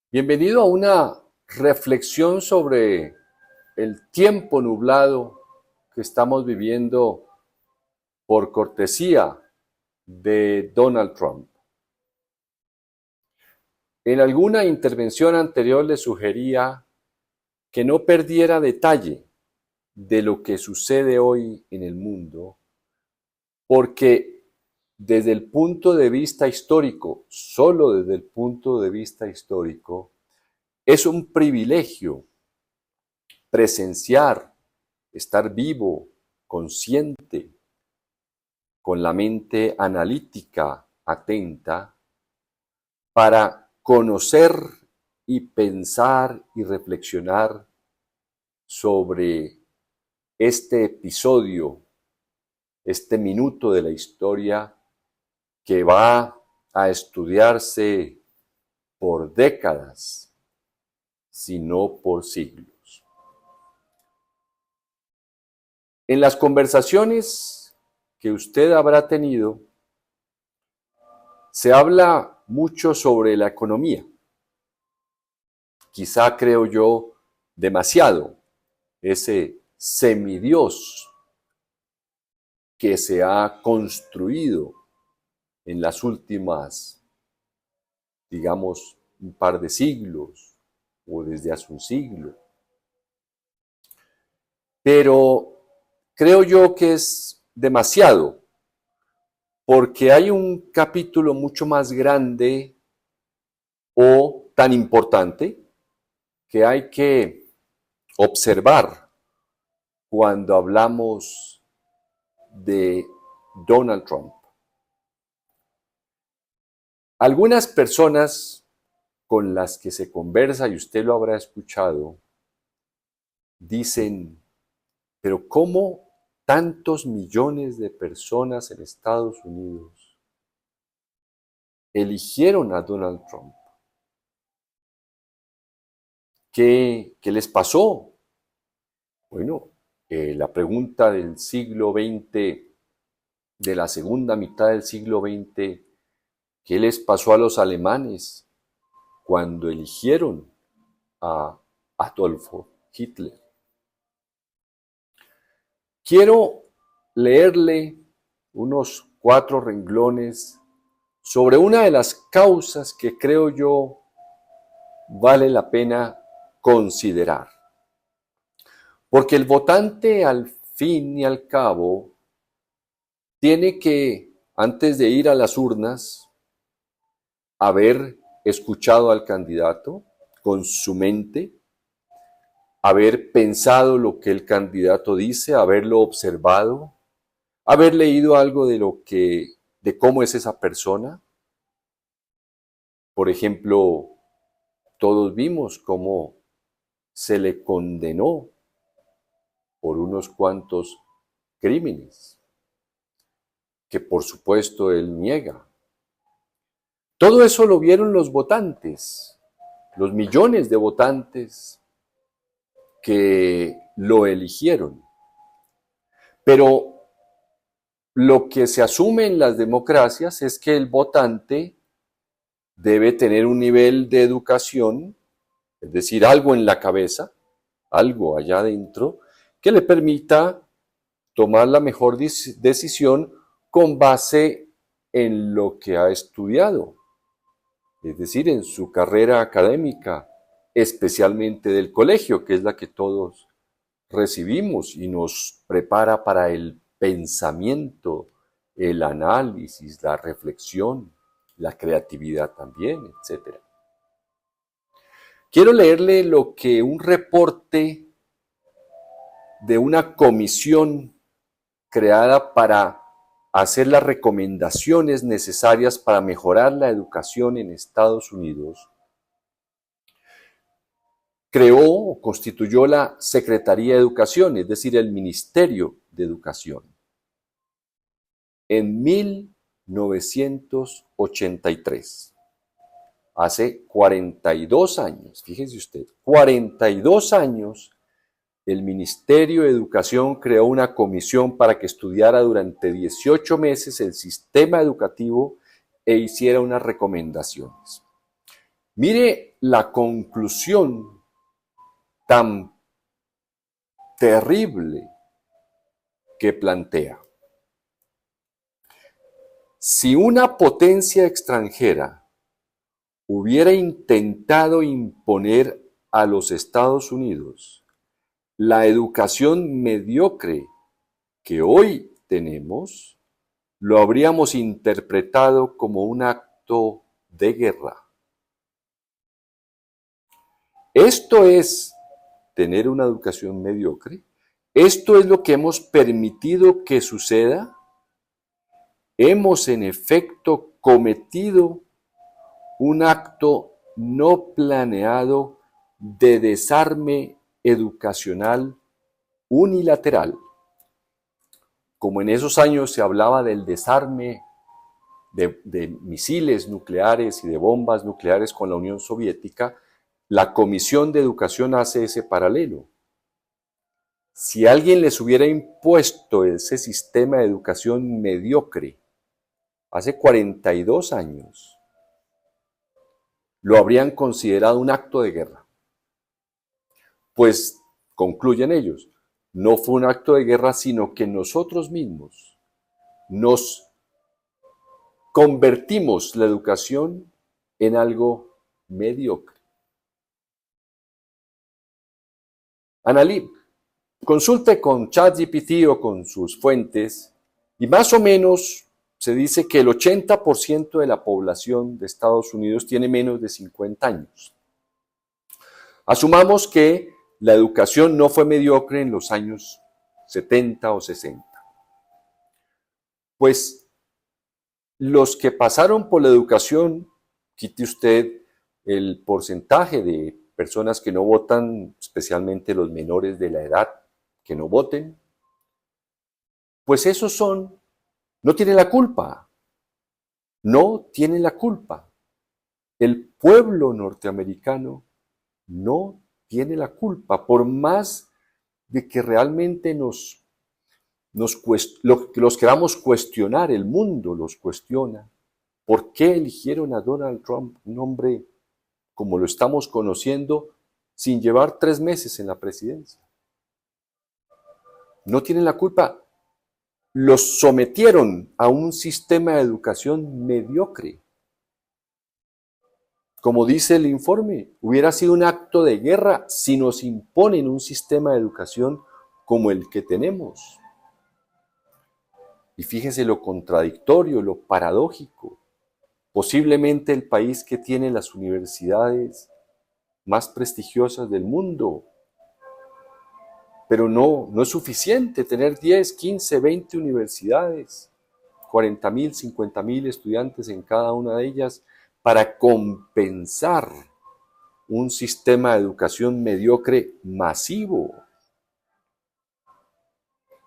Bienvenido a una reflexión sobre el tiempo nublado que estamos viviendo por cortesía de Donald Trump. En alguna intervención anterior le sugería que no perdiera detalle de lo que sucede hoy en el mundo, porque desde el punto de vista histórico, solo desde el punto de vista histórico, es un privilegio presenciar, estar vivo, consciente, con la mente analítica, atenta, para conocer y pensar y reflexionar sobre este episodio, este minuto de la historia que va a estudiarse por décadas, si no por siglos. En las conversaciones que usted habrá tenido, se habla mucho sobre la economía. Quizá, creo yo, demasiado. Ese semidios que se ha construido en las últimas, digamos, un par de siglos o desde hace un siglo. Pero creo yo que es demasiado, porque hay un capítulo mucho más grande o tan importante que hay que observar cuando hablamos de Donald Trump. Algunas personas con las que se conversa, y usted lo habrá escuchado, dicen, pero ¿cómo tantos millones de personas en Estados Unidos eligieron a Donald Trump? ¿Qué les pasó? Bueno, la pregunta del siglo XX, de la segunda mitad del siglo XX, ¿qué les pasó a los alemanes cuando eligieron a Adolfo Hitler? Quiero leerle unos 4 renglones sobre una de las causas que creo yo vale la pena considerar. Porque el votante, al fin y al cabo, tiene que, antes de ir a las urnas, haber escuchado al candidato con su mente, haber pensado lo que el candidato dice, haberlo observado, haber leído algo de cómo es esa persona. Por ejemplo, todos vimos cómo se le condenó por unos cuantos crímenes, que por supuesto él niega. Todo eso lo vieron los votantes, los millones de votantes que lo eligieron. Pero lo que se asume en las democracias es que el votante debe tener un nivel de educación, es decir, algo en la cabeza, algo allá adentro, que le permita tomar la mejor decisión con base en lo que ha estudiado, es decir, en su carrera académica, especialmente del colegio, que es la que todos recibimos y nos prepara para el pensamiento, el análisis, la reflexión, la creatividad también, etc. Quiero leerle lo que un reporte de una comisión creada para hacer las recomendaciones necesarias para mejorar la educación en Estados Unidos, creó o constituyó la Secretaría de Educación, es decir, el Ministerio de Educación, en 1983. Hace 42 años, fíjense usted, 42 años, el Ministerio de Educación creó una comisión para que estudiara durante 18 meses el sistema educativo e hiciera unas recomendaciones. Mire la conclusión tan terrible que plantea. Si una potencia extranjera hubiera intentado imponer a los Estados Unidos la educación mediocre que hoy tenemos, lo habríamos interpretado como un acto de guerra. Esto es tener una educación mediocre. Esto es lo que hemos permitido que suceda. Hemos en efecto cometido un acto no planeado de desarme educacional unilateral. Como en esos años se hablaba del desarme de misiles nucleares y de bombas nucleares con la Unión Soviética, la Comisión de Educación hace ese paralelo. Si alguien les hubiera impuesto ese sistema de educación mediocre hace 42 años, lo habrían considerado un acto de guerra. Pues, concluyen ellos, no fue un acto de guerra, sino que nosotros mismos nos convertimos la educación en algo mediocre. Consulte con ChatGPT o con sus fuentes y más o menos se dice que el 80% de la población de Estados Unidos tiene menos de 50 años. Asumamos que la educación no fue mediocre en los años 70 o 60. Pues los que pasaron por la educación, quite usted el porcentaje de personas que no votan, especialmente los menores de la edad que no voten, pues esos no tienen la culpa. No tienen la culpa. El pueblo norteamericano no tiene la culpa, por más de que realmente los queramos cuestionar, el mundo los cuestiona. ¿Por qué eligieron a Donald Trump, un hombre como lo estamos conociendo, sin llevar 3 meses en la presidencia? No tienen la culpa. Los sometieron a un sistema de educación mediocre. Como dice el informe, hubiera sido un acto de guerra si nos imponen un sistema de educación como el que tenemos. Y fíjese lo contradictorio, lo paradójico. Posiblemente el país que tiene las universidades más prestigiosas del mundo. Pero no es suficiente tener 10, 15, 20 universidades, 40,000, 50,000 estudiantes en cada una de ellas para compensar un sistema de educación mediocre masivo.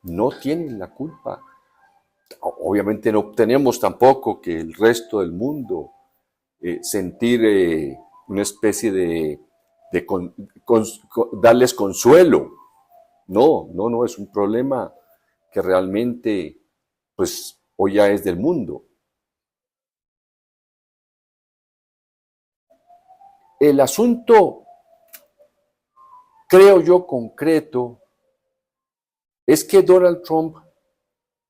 No tienen la culpa. Obviamente no tenemos tampoco que el resto del mundo sentir una especie de darles consuelo. No, es un problema que realmente, pues, hoy ya es del mundo. El asunto, creo yo, concreto, es que Donald Trump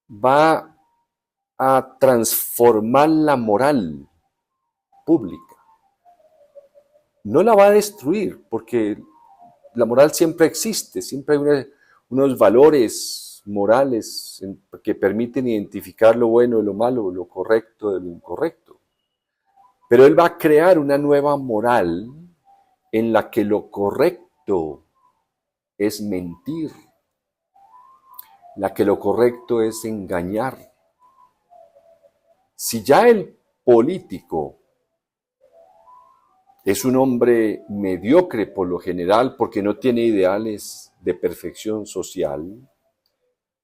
va a transformar la moral pública. No la va a destruir, porque la moral siempre existe, siempre hay unos valores morales que permiten identificar lo bueno de lo malo, lo correcto de lo incorrecto. Pero él va a crear una nueva moral en la que lo correcto es mentir, la que lo correcto es engañar. Si ya el político es un hombre mediocre por lo general porque no tiene ideales de perfección social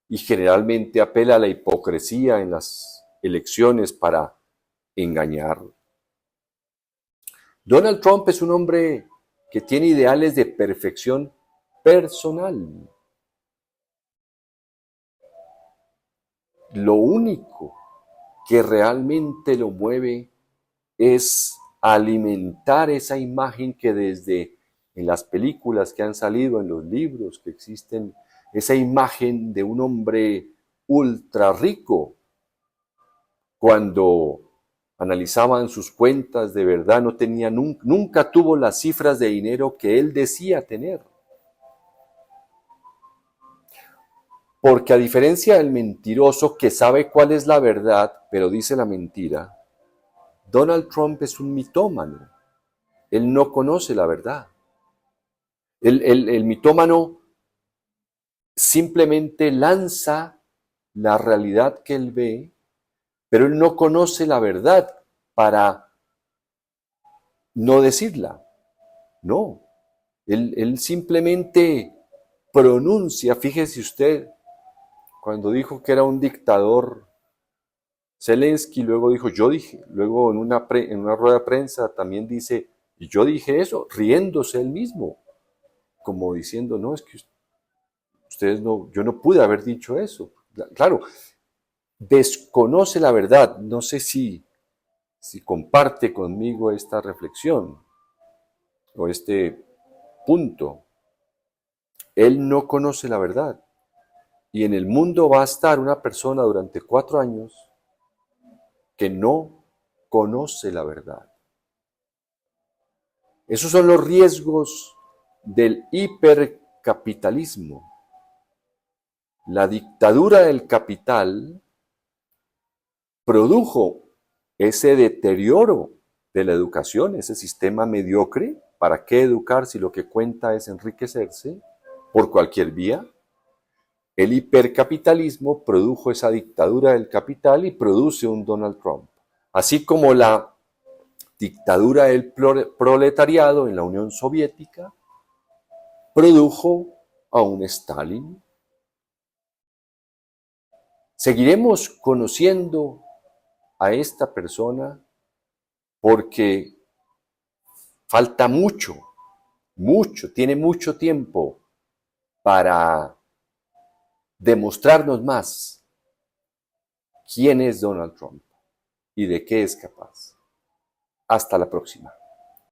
y generalmente apela a la hipocresía en las elecciones para engañar. Donald Trump es un hombre que tiene ideales de perfección personal. Lo único que realmente lo mueve es alimentar esa imagen que desde en las películas que han salido, en los libros que existen, esa imagen de un hombre ultra rico, cuando analizaban sus cuentas, de verdad no tenía, nunca tuvo las cifras de dinero que él decía tener. Porque a diferencia del mentiroso que sabe cuál es la verdad, pero dice la mentira, Donald Trump es un mitómano. Él no conoce la verdad. El mitómano simplemente lanza la realidad que él ve, pero él no conoce la verdad para no decirla. No, él simplemente pronuncia, fíjese usted, cuando dijo que era un dictador, Zelensky luego dijo, yo dije, luego en una rueda de prensa también dice, y yo dije eso, riéndose él mismo, como diciendo, no, es que ustedes no, yo no pude haber dicho eso. Claro, desconoce la verdad, no sé si comparte conmigo esta reflexión o este punto. Él no conoce la verdad. Y en el mundo va a estar una persona durante 4 años que no conoce la verdad. Esos son los riesgos del hipercapitalismo. La dictadura del capital produjo ese deterioro de la educación, ese sistema mediocre. ¿Para qué educar si lo que cuenta es enriquecerse por cualquier vía? El hipercapitalismo produjo esa dictadura del capital y produce un Donald Trump. Así como la dictadura del proletariado en la Unión Soviética produjo a un Stalin. Seguiremos conociendo a esta persona porque falta mucho, tiene mucho tiempo para demostrarnos más quién es Donald Trump y de qué es capaz. Hasta la próxima.